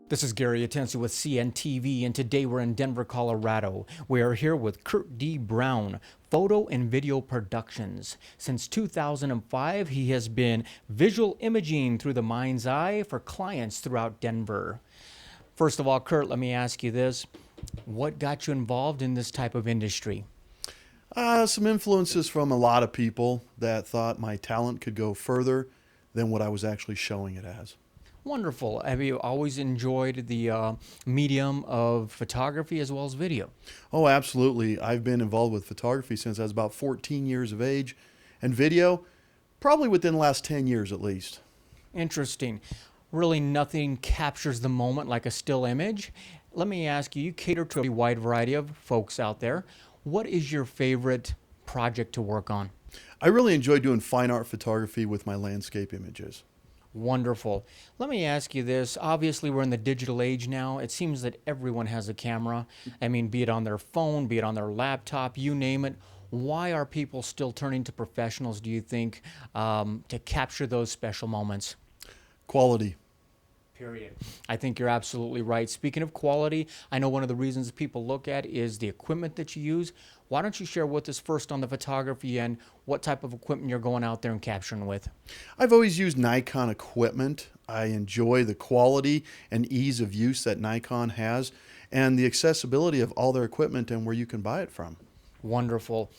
This is Gary Atensi with CNTV, and today we're in Denver, Colorado. We are here with Kurt D. Brown, Photo and Video Productions. Since 2005, he has been visual imaging through the mind's eye for clients throughout Denver. First of all, Kurt, let me ask you this. What got you involved in this type of industry? Some influences from a lot of people that thought my talent could go further than what I was actually showing it as. Wonderful. Have you always enjoyed the medium of photography as well as video? Oh, absolutely. I've been involved with photography since I was about 14 years of age, and video probably within the last 10 years at least. Interesting. Really nothing captures the moment like a still image. Let me ask you, you cater to a wide variety of folks out there. What is your favorite project to work on? I really enjoy doing fine art photography with my landscape images. Wonderful. Let me ask you this. Obviously, we're in the digital age now. It seems that everyone has a camera. I mean, be it on their phone, be it on their laptop, you name it. Why are people still turning to professionals, do you think, to capture those special moments? Quality. Period. I think you're absolutely right. Speaking of quality, I know one of the reasons people look at is the equipment that you use. Why don't you share with us first on the photography and what type of equipment you're going out there and capturing with? I've always used Nikon equipment. I enjoy the quality and ease of use that Nikon has and the accessibility of all their equipment and where you can buy it from. Wonderful.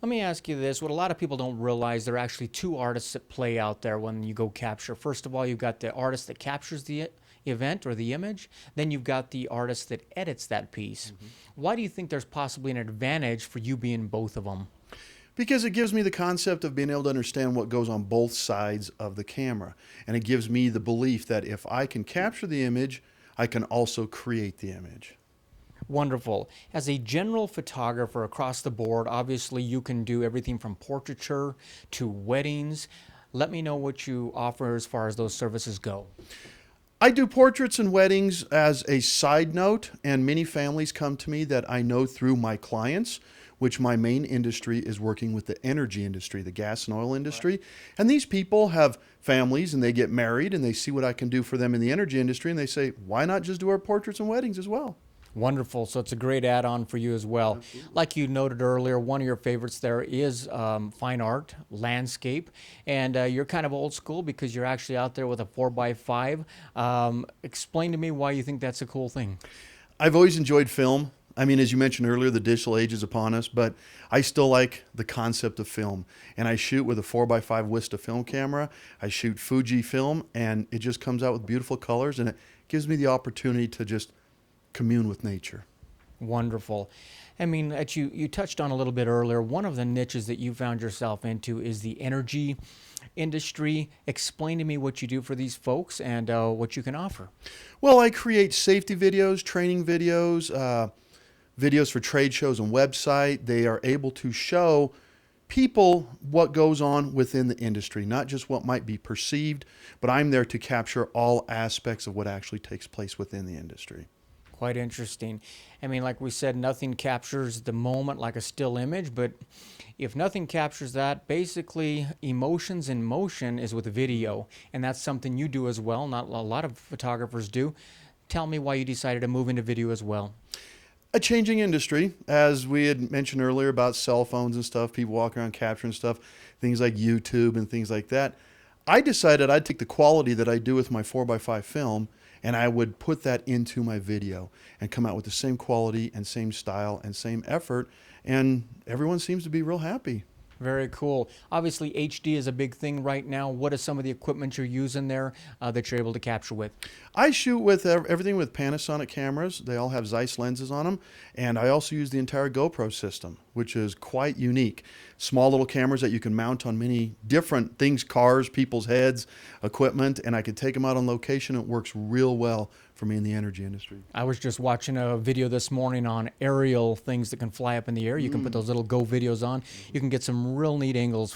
Let me ask you this. What a lot of people don't realize, there are actually two artists at play out there when you go capture. First of all, you've got the artist that captures the event or the image. Then you've got the artist that edits that piece. Why do you think there's possibly an advantage for you being both of them? Because it gives me the concept of being able to understand what goes on both sides of the camera. And it gives me the belief that if I can capture the image, I can also create the image. Wonderful. As a general photographer across the board, obviously you can do everything from portraiture to weddings. Let me know what you offer as far as those services go. I do portraits and weddings as a side note, and many families come to me that I know through my clients, which my main industry is working with the energy industry, the gas and oil industry. And these people have families and they get married and they see what I can do for them in the energy industry and they say, why not just do our portraits and weddings as well? Wonderful. So it's a great add-on for you as well. Absolutely. Like you noted earlier, one of your favorites there is fine art, landscape, and you're kind of old school because you're actually out there with a 4x5. Explain to me why you think that's a cool thing. I've always enjoyed film. I mean, as you mentioned earlier, the digital age is upon us, but I still like the concept of film. And I shoot with a 4x5 Wista film camera. I shoot Fuji film, and it just comes out with beautiful colors, and it gives me the opportunity to just commune with nature. Wonderful. I mean, that you touched on a little bit earlier, one of the niches that you found yourself into is the energy industry. Explain to me what you do for these folks and what you can offer. Well, I create safety videos, training videos, videos for trade shows and website. They are able to show people what goes on within the industry, not just what might be perceived, but I'm there to capture all aspects of what actually takes place within the industry. Quite interesting. I mean, like we said, nothing captures the moment like a still image, but if nothing captures that, basically emotions in motion is with video, and that's something you do as well. Not a lot of photographers do. Tell me why you decided to move into video as well. A changing industry, as we had mentioned earlier about cell phones and stuff, people walking around capturing stuff, things like YouTube and things like that. I decided I'd take the quality that I do with my 4x5 film and I would put that into my video and come out with the same quality and same style and same effort, and everyone seems to be real happy. Very cool. Obviously, HD is a big thing right now. What is some of the equipment you're using there that you're able to capture with? I shoot with everything with Panasonic cameras. They all have Zeiss lenses on them. And I also use the entire GoPro system, which is quite unique. Small little cameras that you can mount on many different things, cars, people's heads, equipment, and I can take them out on location. It works real well for me in the energy industry. I was just watching a video this morning on aerial things that can fly up in the air. You can put those little Go videos on. You can get some real neat angles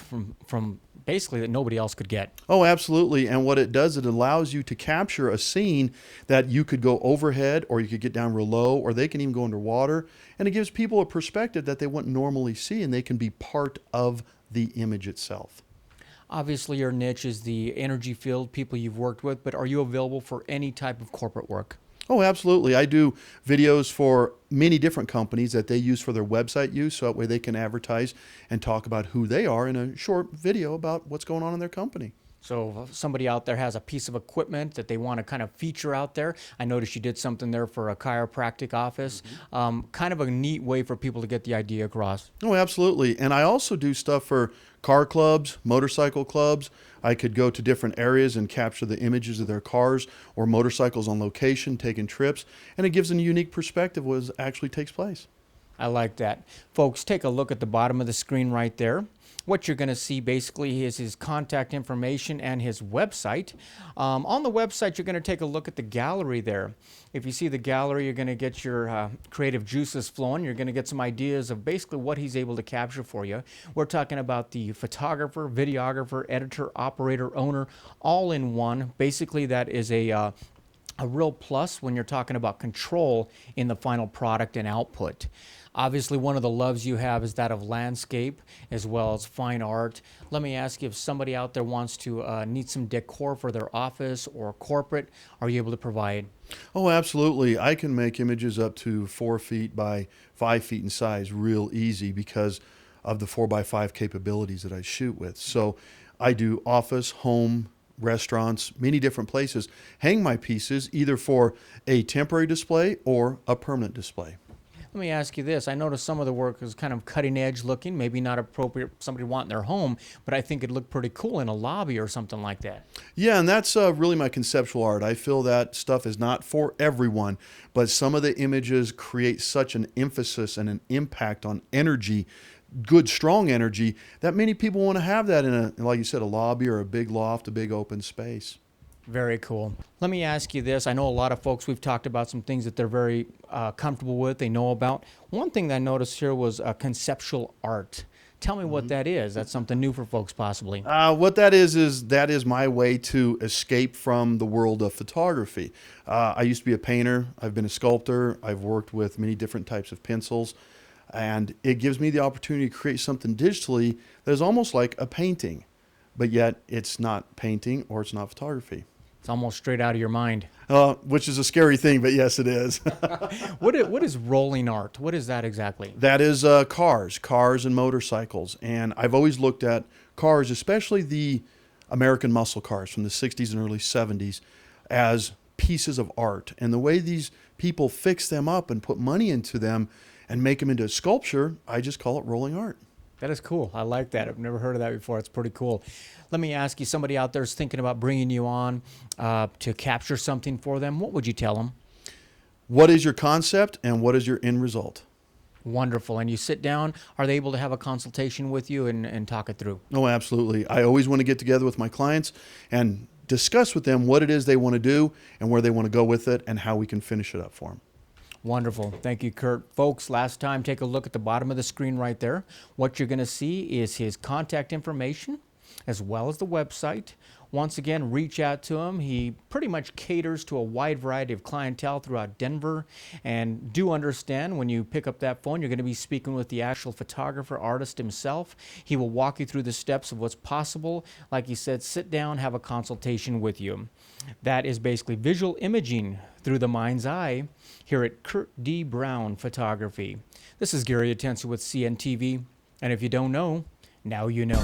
from basically that nobody else could get. Oh, absolutely. And what it does, it allows you to capture a scene that you could go overhead or you could get down real low or they can even go underwater. And it gives people a perspective that they wouldn't normally see and they can be part of the image itself. Obviously, your niche is the energy field, people you've worked with, but are you available for any type of corporate work? Oh, absolutely. I do videos for many different companies that they use for their website use, so that way they can advertise and talk about who they are in a short video about what's going on in their company. So if somebody out there has a piece of equipment that they want to kind of feature out there. I noticed you did something there for a chiropractic office. Kind of a neat way for people to get the idea across. Oh, absolutely. And I also do stuff for car clubs, motorcycle clubs. I could go to different areas and capture the images of their cars or motorcycles on location, taking trips, and it gives them a unique perspective of what actually takes place. I like that. Folks, take a look at the bottom of the screen right there. What you're going to see basically is his contact information and his website. On the website, you're going to take a look at the gallery there. If you see the gallery, you're going to get your creative juices flowing. You're going to get some ideas of basically what he's able to capture for you. We're talking about the photographer, videographer, editor, operator, owner, all in one. Basically, that is a real plus when you're talking about control in the final product and output. Obviously, one of the loves you have is that of landscape as well as fine art. Let me ask you, if somebody out there wants to need some decor for their office or corporate, are you able to provide? Oh, absolutely. I can make images up to 4 feet by 5 feet in size real easy because of the 4 by 5 capabilities that I shoot with. So I do office, home, restaurants, many different places, hang my pieces either for a temporary display or a permanent display. Let me ask you this. I noticed some of the work is kind of cutting edge looking, maybe not appropriate for somebody to want in their home, but I think it'd look pretty cool in a lobby or something like that. Yeah, and that's really my conceptual art. I feel that stuff is not for everyone, but some of the images create such an emphasis and an impact on energy, good, strong energy, that many people want to have that in a, like you said, a lobby or a big loft, a big open space. Very cool. Let me ask you this. I know a lot of folks, we've talked about some things that they're very comfortable with, they know about. One thing that I noticed here was conceptual art. Tell me what that is. That's something new for folks possibly. What that is my way to escape from the world of photography. I used to be a painter. I've been a sculptor. I've worked with many different types of pencils. And it gives me the opportunity to create something digitally that is almost like a painting, but yet it's not painting or it's not photography. It's almost straight out of your mind. Which is a scary thing, but yes, it is. What is rolling art? What is that exactly? That is cars and motorcycles. And I've always looked at cars, especially the American muscle cars from the 60s and early 70s, as pieces of art. And the way these people fix them up and put money into them and make them into a sculpture, I just call it rolling art. That is cool. I like that. I've never heard of that before. It's pretty cool. Let me ask you, somebody out there is thinking about bringing you on to capture something for them. What would you tell them? What is your concept and what is your end result? Wonderful. And you sit down, are they able to have a consultation with you and talk it through? Oh, absolutely. I always want to get together with my clients and discuss with them what it is they want to do and where they want to go with it and how we can finish it up for them. Wonderful. Thank you, Kurt. Folks, last time, take a look at the bottom of the screen right there. What you're going to see is his contact information as well as the website. Once again, reach out to him. He pretty much caters to a wide variety of clientele throughout Denver. And do understand, when you pick up that phone, you're going to be speaking with the actual photographer, artist himself. He will walk you through the steps of what's possible. Like he said, sit down, have a consultation with you. That is basically visual imaging through the mind's eye here at Kurt D. Brown Photography. This is Gary Atencio with CNTV. And if you don't know, now you know.